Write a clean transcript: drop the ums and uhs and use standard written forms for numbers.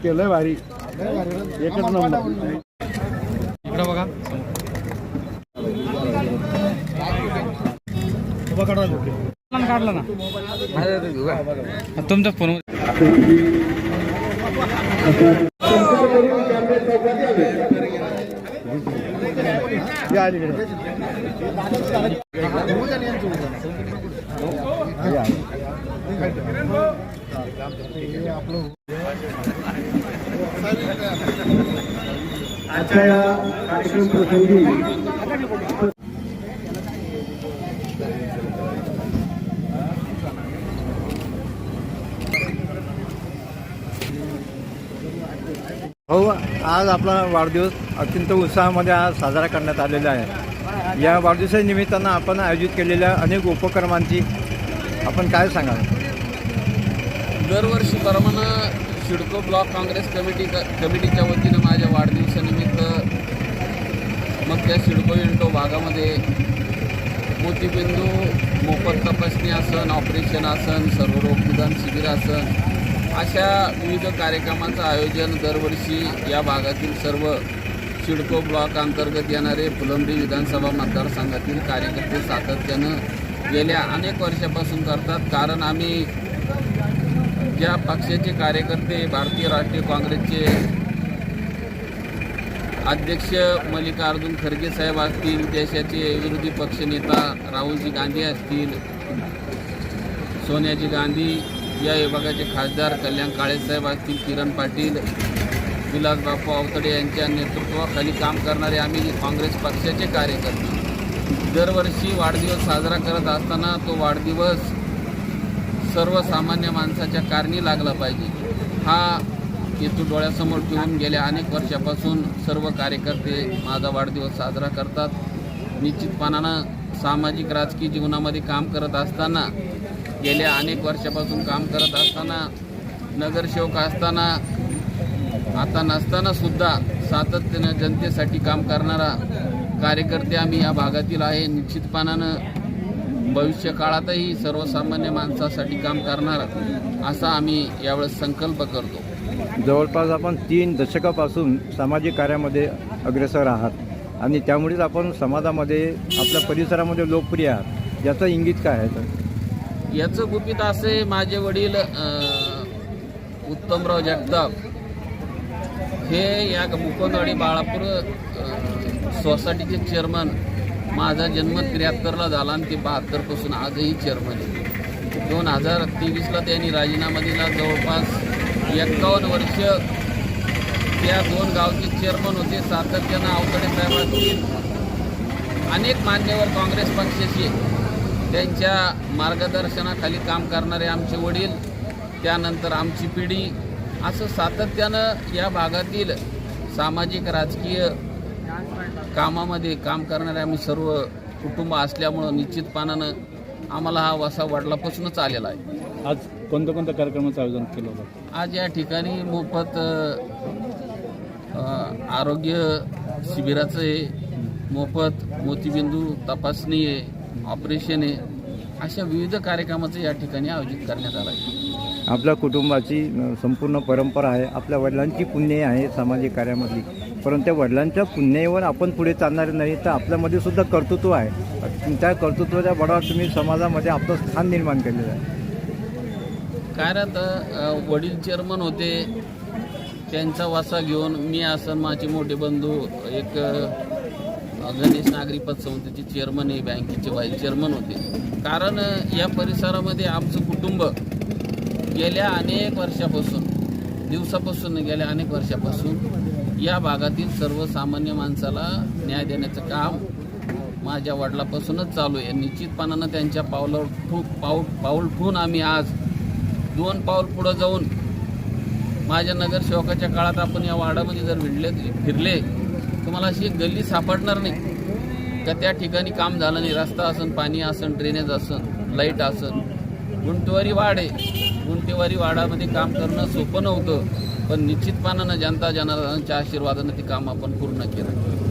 Okay लय भारी एकच नंबर. इकडं बघा काढला ना तुमचा फोन. आजच्या या कार्यक्रम प्रसंगी हो, आज आपला वाढदिवस अत्यंत उत्साहामध्ये आज साजरा करण्यात आलेला आहे. या वाढदिवसाच्या निमित्तानं आपण आयोजित केलेल्या अनेक उपक्रमांची आपण काय सांगाल? दरवर्षीप्रमाणे सिडको ब्लॉक काँग्रेस कमिटीच्या वतीनं माझ्या वाढदिवसानिमित्त मग त्या सिडको इंटो भागामध्ये मोतीबिंदू मोफत तपासणी आसन, ऑपरेशन आसन, सर्वरोग निदान शिबिर आसन अशा विविध कार्यक्रमांचं आयोजन दरवर्षी या भागातील सर्व सिडको ब्लॉक अंतर्गत येणारे फुलंब्री विधानसभा मतदारसंघातील कार्यकर्ते सातत्यानं गेल्या अनेक वर्षापासून करतात. कारण आम्ही ज्या पक्षाचे कार्यकर्ते भारतीय राष्ट्रीय काँग्रेसचे अध्यक्ष मल्लिकार्जुन खरगे साहेब असतील, देशाचे विरोधी पक्षनेता राहुलजी गांधी असतील, सोनियाजी गांधी, या विभागाचे खासदार कल्याण काळेसाहेब असतील, किरण पाटील, विलासबापू अवतडे यांच्या नेतृत्वाखाली काम करणारे आम्ही काँग्रेस पक्षाचे कार्यकर्ते दरवर्षी वाढदिवस साजरा करत असताना तो वाढदिवस सर्वसामान्य माणसाच्या कारणी लागला पाहिजे हा हेतू डोळ्यासमोर ठेवून गेल्या अनेक वर्षापासून सर्व कार्यकर्ते माझा वाढदिवस साजरा करतात. निश्चितपणानं सामाजिक राजकीय जीवनामध्ये काम करत असताना गेल्या अनेक वर्षापासून काम करत असताना नगरसेवक असताना आता नसताना सुद्धा सातत्यानं जनतेसाठी काम करणारा कार्यकर्ते आम्ही या भागातील आहे. निश्चितपणानं भविष्य काळातही सर्वसामान्य माणसासाठी काम करणार असा आम्ही यावेळेस संकल्प करतो. जवळपास आपण 3 दशकापासून सामाजिक कार्यामध्ये अग्रेसर आहात आणि त्यामुळेच आपण समाजामध्ये आपल्या परिसरामध्ये लोकप्रिय आहात. याचं इंगित काय आहे? तर याचं गुपित असे, माझे वडील उत्तमराव जगताप हे या मुकुंदवाडी बाळापूर सोसायटीचे चेअरमन. माझा जन्म 73ला झाला आणि ते 72पासून आजही चेअरमन आहे. 2023ला त्यांनी राजीनामा दिला. जवळपास 51 वर्ष त्या 2 गावचे चेअरमन होते. सातत्यानं अवतडे साहेब असतील, अनेक मान्यवर काँग्रेस पक्षाचे त्यांच्या मार्गदर्शनाखाली काम करणारे आमचे वडील, त्यानंतर आमची पिढी, असं सातत्यानं या भागातील सामाजिक राजकीय कामामध्ये काम करणारे आम्ही सर्व कुटुंब असल्यामुळं निश्चितपणानं आम्हाला हा वसा वडिलापासूनच आलेला आहे. आज कोणत्या कोणत्या कार्यक्रमाचं आयोजन केलं होतं? आज या ठिकाणी मोफत आरोग्य शिबिराचं आहे, मोफत मोतीबिंदू तपासणी आहे, ऑपरेशन आहे, अशा विविध कार्यक्रमाचं या ठिकाणी आयोजित करण्यात आलं आहे. आपल्या कुटुंबाची संपूर्ण परंपरा आहे, आपल्या वडिलांची पुण्य आहे सामाजिक कार्यामधली, परंतु त्या वडिलांच्या पुण्यावर आपण पुढे चालणारे नाही तर आपल्यामध्ये सुद्धा कर्तृत्व आहे. त्या कर्तृत्वाच्या बळावर तुम्ही समाजामध्ये आपलं स्थान निर्माण केलेलं आहे. कारण वडील चेअरमन होते, त्यांचा वासा घेऊन मी असं माझे मोठे बंधू एक गणेश नागरी पतसंस्थेचे चेअरमन आहे, बँकेचे व्हाईस चेअरमन होते. कारण या परिसरामध्ये आमचं कुटुंब गेल्या अनेक वर्षापासून या भागातील सर्वसामान्य माणसाला न्याय देण्याचं काम माझ्या वडिलापासूनच चालू आहे. निश्चितपणानं त्यांच्या पाऊल ठेवून आम्ही आज 2 पाऊल पुढं जाऊन माझ्या नगरसेवकाच्या काळात आपण या वार्डामध्ये जर फिरले तुम्हाला अशी एक गल्ली सापडणार नाही का त्या ठिकाणी काम झालं नाही. रस्ता असन, पाणी असन, ड्रेनेज असन, लाईट असन. गुंटेवारी वाड आहे, गुंटेवारी वाडामध्ये काम करणं सोपं नव्हतं, पण निश्चितपणानं जनता जनार्दनाच्या आशीर्वादानं ते काम आपण पूर्ण केलं.